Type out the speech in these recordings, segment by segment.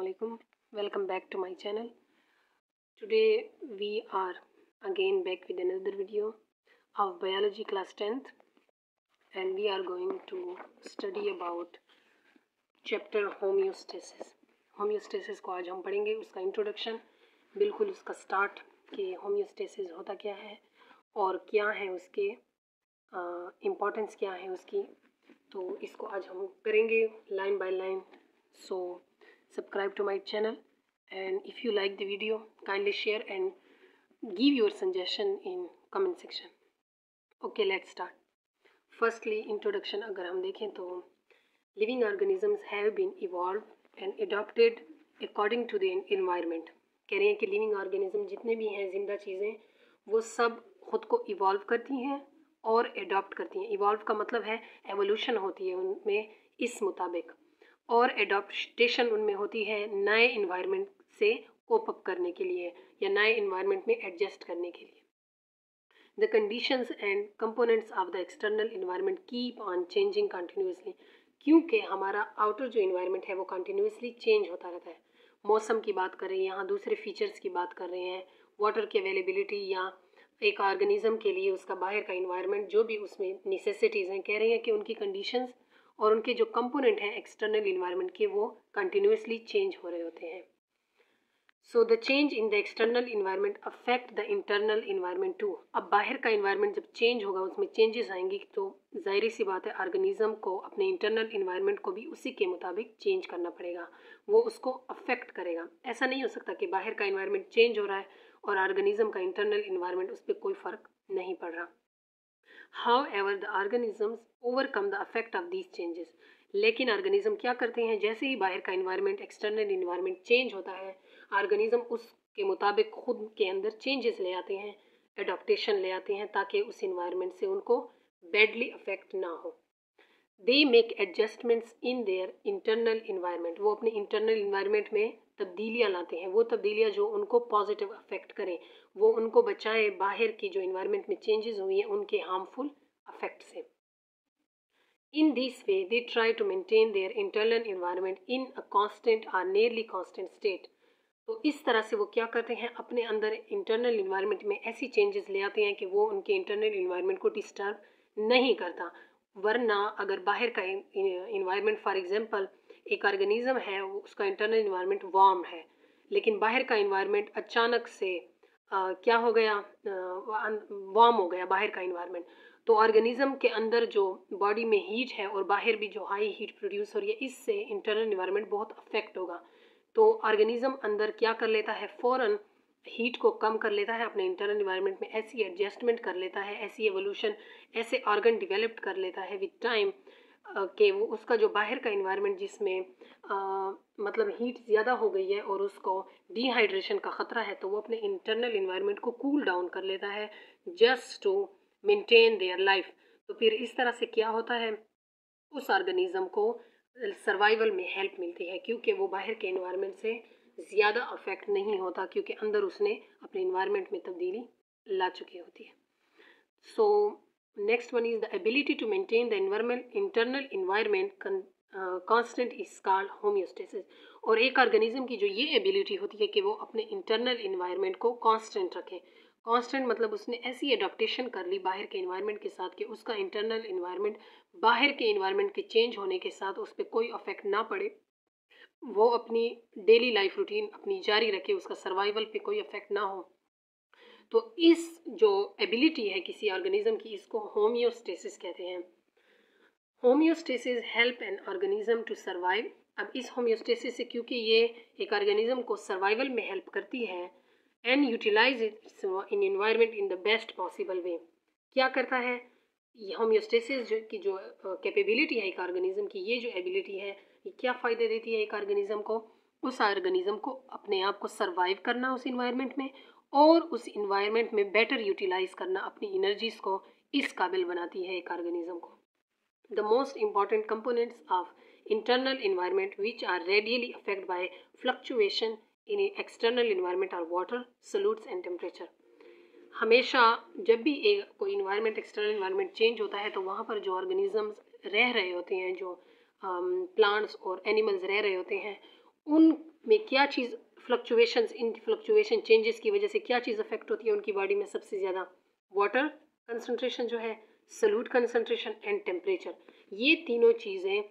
Assalamualaikum. Welcome back to my channel. Today we are again back with another video of biology class 10th, and we are going to study about chapter homeostasis. Homeostasis को आज हम पढ़ेंगे, उसका introduction, बिल्कुल उसका start कि homeostasis होता क्या है और क्या है उसके इम्पोर्टेंस क्या है उसकी, तो इसको आज हम करेंगे line by line. So subscribe to my channel, and if you like the video, kindly share and give your suggestion in comment section. Okay, let's start. Firstly, introduction अगर हम देखें तो living organisms have been evolved and adapted according to the environment. कह रहे हैं कि living organism जितने भी हैं जिंदा चीज़ें वो सब खुद को evolve करती हैं और adopt करती हैं. evolve का मतलब है evolution होती है उनमें इस मुताबिक, और एडॉप्टेशन उनमें होती है नए इन्वायरमेंट से कोप अप करने के लिए या नए इन्वायरमेंट में एडजस्ट करने के लिए. The conditions and components of the external environment keep on changing continuously, क्योंकि हमारा आउटर जो इन्वायरमेंट है वो कंटिन्यूसली चेंज होता रहता है. मौसम की बात कर रहे हैं, यहाँ दूसरे फीचर्स की बात कर रहे हैं, वाटर की अवेलेबिलिटी या एक ऑर्गेनिज्म के लिए उसका बाहर का इन्वायरमेंट जो भी उसमें नेसेसिटीज़ हैं, कह रहे हैं कि उनकी कंडीशंस और उनके जो कंपोनेंट हैं एक्सटर्नल इन्वायरमेंट के वो कंटिन्यूसली चेंज हो रहे होते हैं. So the change in the external environment affect the internal environment too. अब बाहर का इन्वायरमेंट जब चेंज होगा उसमें चेंजेस आएंगी तो जाहिर सी बात है ऑर्गेनिज्म को अपने इंटरनल इन्वायरमेंट को भी उसी के मुताबिक चेंज करना पड़ेगा, वो उसको अफेक्ट करेगा. ऐसा नहीं हो सकता कि बाहर का इन्वायरमेंट चेंज हो रहा है और ऑर्गेनिज्म का इंटरनल इन्वायरमेंट उस पर कोई फ़र्क नहीं पड़ रहा. However, the organisms overcome the effect of these changes. लेकिन ऑर्गेनिज्म क्या करते हैं, जैसे ही बाहर का इन्वायरमेंट एक्सटर्नल इन्वायरमेंट चेंज होता है ऑर्गेनिज्म उसके मुताबिक खुद के अंदर चेंजेस ले आते हैं, एडॉप्टेशन ले आते हैं ताकि उस इन्वायरमेंट से उनको बैडली अफेक्ट ना हो. They make adjustments in their internal environment. वो अपने इंटरनल इन्वायरमेंट में तब्दीलियाँ लाते हैं, वो तब्दीलियाँ जो उनको पॉजिटिव अफेक्ट करें, वो उनको बचाए बाहर की जो इन्वायरमेंट में चेंजेस हुई हैं उनके हार्मफुल अफेक्ट से. In this way they try to maintain their internal environment in a constant और नियरली कांस्टेंट स्टेट. तो इस तरह से वो क्या करते हैं, अपने अंदर इंटरनल इन्वायरमेंट में ऐसी चेंजेस ले आते हैं कि वो उनके इंटरनल इन्वायरमेंट को डिस्टर्ब नहीं करता. वरना अगर बाहर का इन्वायरमेंट, फॉर एग्जांपल एक ऑर्गेनिज्म है उसका इंटरनल इन्वायरमेंट वार्म है, लेकिन बाहर का इन्वायरमेंट अचानक से क्या हो गया, वार्म हो गया बाहर का इन्वायरमेंट, तो ऑर्गेनिज्म के अंदर जो बॉडी में हीट है और बाहर भी जो हाई हीट प्रोड्यूस हो रही है, इससे इंटरनल इन्वायरमेंट बहुत अफेक्ट होगा. तो ऑर्गेनिज्म अंदर क्या कर लेता है, फ़ौरन हीट को कम कर लेता है अपने इंटरनल इन्वायरमेंट में, ऐसी एडजस्टमेंट कर लेता है, ऐसी एवोल्यूशन, ऐसे ऑर्गन डेवलप कर लेता है विद टाइम कि वो उसका जो बाहर का इन्वायरमेंट जिसमें मतलब हीट ज़्यादा हो गई है और उसको डिहाइड्रेशन का ख़तरा है, तो वो अपने इंटरनल इन्वायरमेंट को कूल डाउन कर लेता है just to maintain their life. तो फिर इस तरह से क्या होता है, उस ऑर्गेनिज्म को सर्वाइवल में हेल्प मिलती है क्योंकि वो बाहर के इन्वायरमेंट से ज़्यादा अफेक्ट नहीं होता, क्योंकि अंदर उसने अपने इन्वायरमेंट में तब्दीली ला चुकी होती है. So next one is the ability to maintain the internal environment constant is called homeostasis. और एक ऑर्गेनिज्म की जो ये एबिलिटी होती है कि वो अपने इंटरनल इन्वायरमेंट को कांस्टेंट रखें. कांस्टेंट मतलब उसने ऐसी एडॉप्टेशन कर ली बाहर के इन्वायरमेंट के साथ कि उसका इंटरनल इन्वायरमेंट बाहर के इन्वायरमेंट के चेंज होने के साथ उस पर कोई अफेक्ट ना पड़े, वो अपनी डेली लाइफ रूटीन अपनी जारी रखे, उसका सर्वाइवल पे कोई अफेक्ट ना हो. तो इस जो एबिलिटी है किसी ऑर्गेनिज्म की, इसको होम्योस्टेसिस कहते हैं. Homeostasis help an organism to survive. अब इस होम्योस्टेसिस से क्योंकि ये एक ऑर्गेनिज्म को सर्वाइवल में हेल्प करती है and utilize its in environment in the best possible way. क्या करता है होम्योस्टेसिस की जो कैपेबिलिटी है एक ऑर्गेनिज्म की, ये जो एबिलिटी है ये क्या फ़ायदे देती है एक ऑर्गेनिज्म को, उस ऑर्गेनिज्म को अपने आप को सर्वाइव करना उस इन्वायरमेंट में और उस इन्वायरमेंट में बेटर यूटिलाइज करना, अपनी एनर्जीज को इस काबिल बनाती है एक ऑर्गेनिज्म को. The most important components of internal environment which are radially affect by fluctuation in external environment are water, solutes and temperature. हमेशा जब भी एक कोई इन्वायरमेंट एक्सटर्नल इन्वायरमेंट चेंज होता है तो वहाँ पर जो ऑर्गेनिजम्स रह रहे होते हैं, जो प्लांट्स और एनिमल्स रह रहे होते हैं, उन में क्या चीज़ फ्लक्चुएशंस, इन फ्लक्चुएशन चेंजेस की वजह से क्या चीज़ अफेक्ट होती है उनकी बॉडी में सबसे ज़्यादा? वाटर कंसंट्रेशन जो है, सॉल्यूट कंसंट्रेशन एंड टेम्परेचर। ये तीनों चीज़ें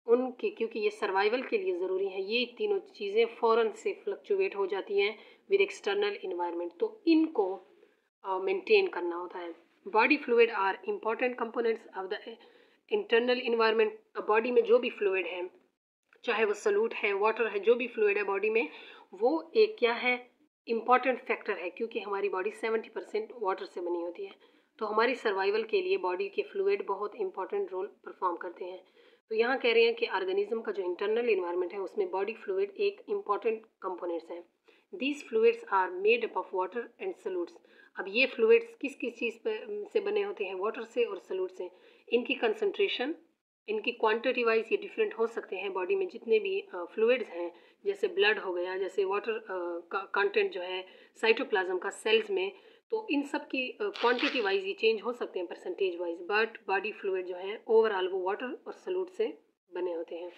उनके, क्योंकि ये सर्वाइवल के लिए ज़रूरी है, ये तीनों चीज़ें फ़ौरन से फ्लक्चुएट हो जाती हैं विद एक्सटर्नल इन्वायरमेंट, तो इनको मेंटेन करना होता है। Body fluid are important components of the internal environment. Body में जो भी फ्लूइड है, चाहे वो सॉल्यूट है, वाटर है, जो भी फ्लूइड है बॉडी में, वो एक क्या है, इम्पॉर्टेंट फैक्टर है, क्योंकि हमारी बॉडी 70% वाटर से बनी होती है। तो हमारी सर्वाइवल के लिए बॉडी के फ्लूइड बहुत इंपॉर्टेंट रोल परफॉर्म करते हैं। तो यहाँ कह रहे हैं कि ऑर्गेनिज्म का जो इंटरनल इन्वायरमेंट है उसमें बॉडी फ्लूइड एक इम्पॉर्टेंट कंपोनेंट्स हैं। These fluids are made up of water and solutes. अब ये फ्लूइड्स किस किस चीज़ से बने होते हैं? वाटर से और सॉल्यूट से। इनकी कंसंट्रेशन, इनकी क्वांटिटी वाइज ये डिफरेंट हो सकते हैं। बॉडी में जितने भी फ्लूइड्स हैं, जैसे ब्लड हो गया, जैसे वाटर का कंटेंट जो है साइटोप्लाज्म का सेल्स में, तो इन सब की क्वांटिटी वाइज ये चेंज हो सकते हैं percentage wise, but body fluid जो है ओवरऑल वो वाटर और सॉल्यूट से बने होते हैं।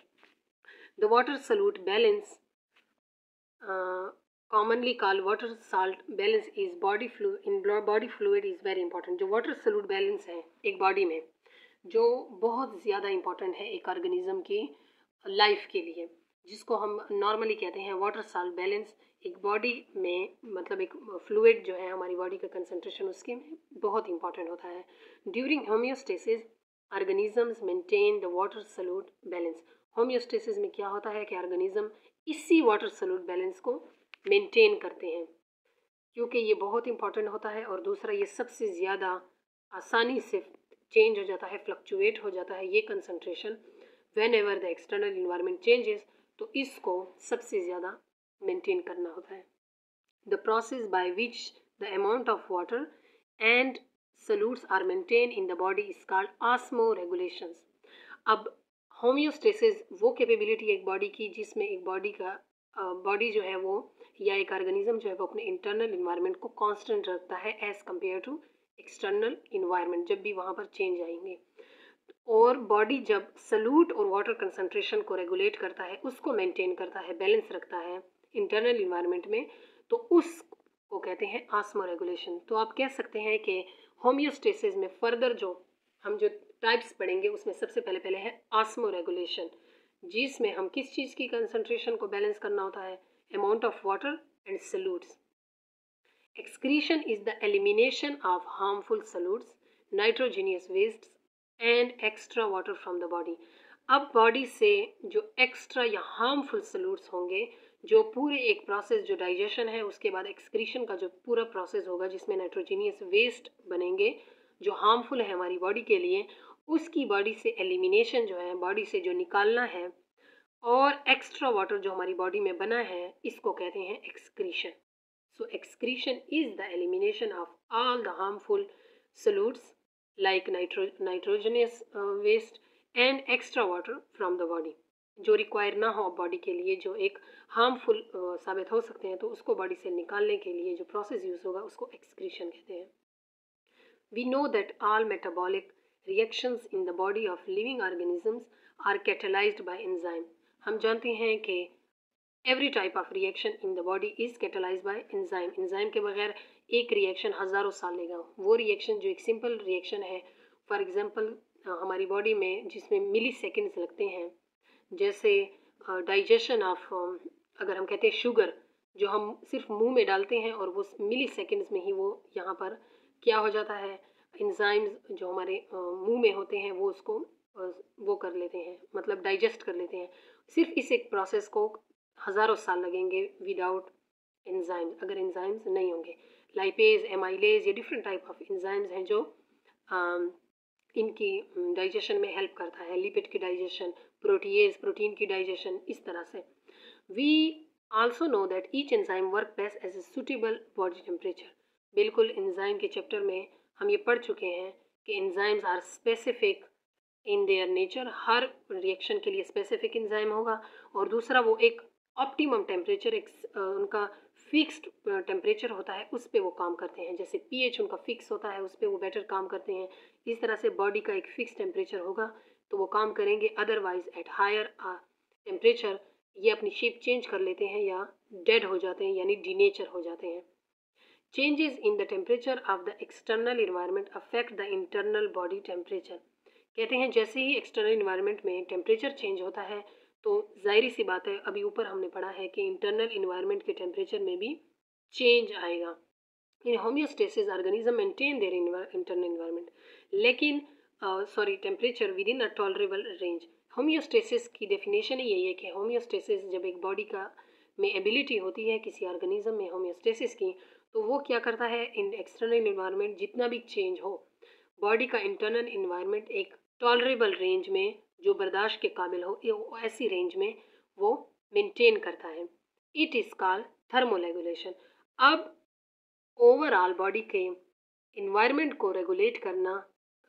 The water solute balance, commonly called water salt balance, is body fluid in body fluid is very important। जो वाटर सॉल्यूट बैलेंस है एक बॉडी में, जो बहुत ज़्यादा इम्पॉर्टेंट है एक ऑर्गेनिज्म की लाइफ के लिए, जिसको हम नॉर्मली कहते हैं वाटर सॉल्ट बैलेंस। एक बॉडी में, मतलब एक फ्लूइड जो है हमारी बॉडी का कंसंट्रेशन उसके में बहुत इंपॉर्टेंट होता है। During homeostasis organisms maintain the water solute balance. Homeostasis में क्या होता है कि ऑर्गेनिज्म इसी वाटर सॉल्यूट बैलेंस को मेंटेन करते हैं, क्योंकि ये बहुत इंपॉर्टेंट होता है। और दूसरा, ये सबसे ज़्यादा आसानी से चेंज हो जाता है, फ्लक्चुएट हो जाता है ये concentration whenever the external environment changes, तो इसको सबसे ज़्यादा मेंटेन करना होता है। The process by which the amount of water and solutes are maintain in the body is called osmoregulations. अब होम्योस्टेसिस वो कैपेबिलिटी एक बॉडी की जिसमें एक बॉडी का बॉडी जो है वो, या एक ऑर्गेनिज्म जो है वो अपने इंटरनल इन्वायरमेंट को कांस्टेंट रखता है as compare to external environment, जब भी वहाँ पर चेंज आएंगे। और बॉडी जब सॉल्यूट और वाटर कंसंट्रेशन को रेगुलेट करता है, उसको मेंटेन करता है, बैलेंस रखता है इंटरनल इन्वायरमेंट में, तो उसको कहते हैं ऑस्मो रेगुलेशन। तो आप कह सकते हैं कि होम्योस्टेसिस में फर्दर जो हम जो टाइप्स पढ़ेंगे उसमें सबसे पहले है ऑस्मो रेगुलेशन, जिसमें हम किस चीज़ की कंसंट्रेशन को बैलेंस करना होता है? Amount of water and solutes. Excretion is the elimination of harmful solutes, nitrogenous waste and extra water from the body. अब बॉडी से जो एक्स्ट्रा या हार्मफुल सॉल्यूट्स होंगे, जो पूरे एक प्रोसेस जो डाइजेशन है उसके बाद एक्सक्रीशन का जो पूरा प्रोसेस होगा जिसमें नाइट्रोजीनियस वेस्ट बनेंगे जो हार्मफुल है हमारी बॉडी के लिए, उसकी बॉडी से एलिमिनेशन जो है, बॉडी से जो निकालना है, और एक्स्ट्रा वाटर जो हमारी बॉडी में बना है, इसको कहते हैं excretion. So excretion is the elimination of all the harmful solutes like nitrogenous waste and extra water from the body, जो रिक्वायर ना हो बॉडी के लिए, जो एक हार्मफुल साबित हो सकते हैं, तो उसको बॉडी से निकालने के लिए जो प्रोसेस यूज होगा उसको एक्सक्रीशन कहते हैं। We know that all metabolic reactions in the body of living organisms are catalyzed by enzyme। हम जानते हैं कि every type of reaction in the body is catalyzed by enzyme। enzyme के बगैर एक रिएक्शन हज़ारों साल लेगा। वो रिएक्शन जो एक सिंपल रिएक्शन है, फॉर एग्जांपल हमारी बॉडी में जिसमें मिली सेकेंड्स लगते हैं, जैसे डाइजेशन ऑफ, अगर हम कहते हैं शुगर, जो हम सिर्फ मुंह में डालते हैं और वो मिली सेकेंड्स में ही वो यहाँ पर क्या हो जाता है, एंजाइम्स जो हमारे मुंह में होते हैं वो उसको वो कर लेते हैं, मतलब डाइजेस्ट कर लेते हैं। सिर्फ इस एक प्रोसेस को हज़ारों साल लगेंगे विदाउट एंजाइम्स, अगर एंजाइम्स नहीं होंगे। लाइपेज, एमाइलेज, ये डिफरेंट टाइप ऑफ एंजाइम्स हैं जो इनकी डाइजेशन में हेल्प करता है, लिपिड की डाइजेशन, प्रोटीएज, प्रोटीन की डाइजेशन, इस तरह से। We also know that each enzyme work best as a suitable body temperature. बिल्कुल एंजाइम के चैप्टर में हम ये पढ़ चुके हैं कि enzymes are specific in their nature. हर रिएक्शन के लिए स्पेसिफिक एंजाइम होगा, और दूसरा वो एक ऑप्टिमम टेम्परेचर, एक उनका फिक्स्ड टेम्परेचर होता है, उस पर वो काम करते हैं। जैसे पीएच उनका फिक्स होता है, उस पर वो बेटर काम करते हैं। इस तरह से बॉडी का एक फिक्स टेम्परेचर होगा तो वो काम करेंगे, अदरवाइज एट हायर टेम्परेचर ये अपनी शेप चेंज कर लेते हैं या डेड हो जाते हैं, यानी डीनेचर हो जाते हैं। Changes in the temperature of the external environment affect the internal body temperature. कहते हैं जैसे ही एक्सटर्नल इन्वायरमेंट में टेम्परेचर चेंज होता है तो जाहिर सी बात है, अभी ऊपर हमने पढ़ा है कि इंटरनल इन्वायरमेंट के टेम्परेचर में भी चेंज आएगा। In homeostasis organism maintain their internal environment, लेकिन temperature within a tolerable range. Homeostasis की डेफिनेशन ही यही है कि होम्योस्टेसिस जब एक बॉडी का में एबिलिटी होती है किसी ऑर्गेनिज्म में होम्योस्टेसिस की, तो वो क्या करता है, इन एक्सटर्नल इन्वायरमेंट जितना भी चेंज हो, बॉडी का इंटरनल इन्वायरमेंट एक टॉलरेबल रेंज में, जो बर्दाश्त के काबिल हो, ऐसी रेंज में वो मेंटेन करता है। It is called thermoregulation. अब ओवरऑल बॉडी के इन्वायरमेंट को रेगुलेट करना,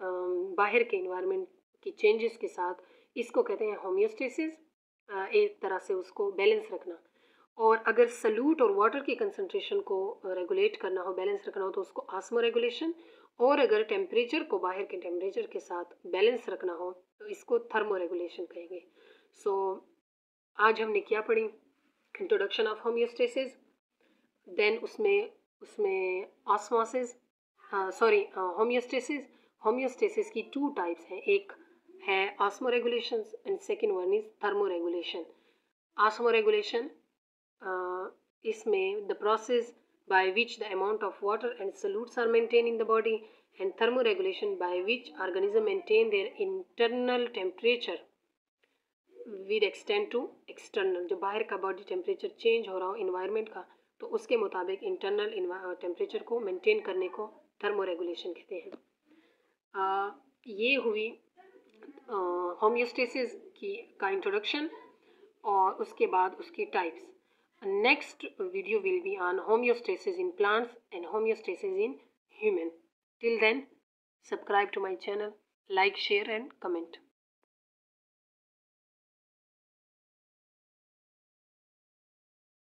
बाहर के इन्वायरमेंट की चेंजेस के साथ, इसको कहते हैं होम्योस्टेसिस। एक तरह से उसको बैलेंस रखना। और अगर सल्यूट और वाटर की कंसंट्रेशन को रेगुलेट करना हो, बैलेंस रखना हो, तो उसको ऑस्मो रेगुलेशन। और अगर टेम्परेचर को बाहर के टेम्परेचर के साथ बैलेंस रखना हो तो इसको थर्मो रेगुलेशन कहेंगे। सो आज हमने क्या पढ़ी, इंट्रोडक्शन ऑफ होम्योस्टेसिस, देन उसमें उसमें ऑस्मोसिस, होम्योस्टेसिस। होम्योस्टेसिस की 2 टाइप्स हैं, एक है osmoregulation and second one is thermoregulation. Osmoregulation, इसमें the process by which the amount of water and solutes are maintained in the body, and thermoregulation by which organisms maintain their internal temperature with extend to external। जो बाहर का body temperature change हो रहा हो environment का, तो उसके मुताबिक इंटरनल टेम्परेचर को मेंटेन करने को थर्मोरेगुलेशन कहते हैं। ये हुई होम्योस्टेसिस की का इंट्रोडक्शन और उसके बाद उसकी types. Next video will be on homeostasis in plants and homeostasis in human. Till then, subscribe to my channel, like, share and comment.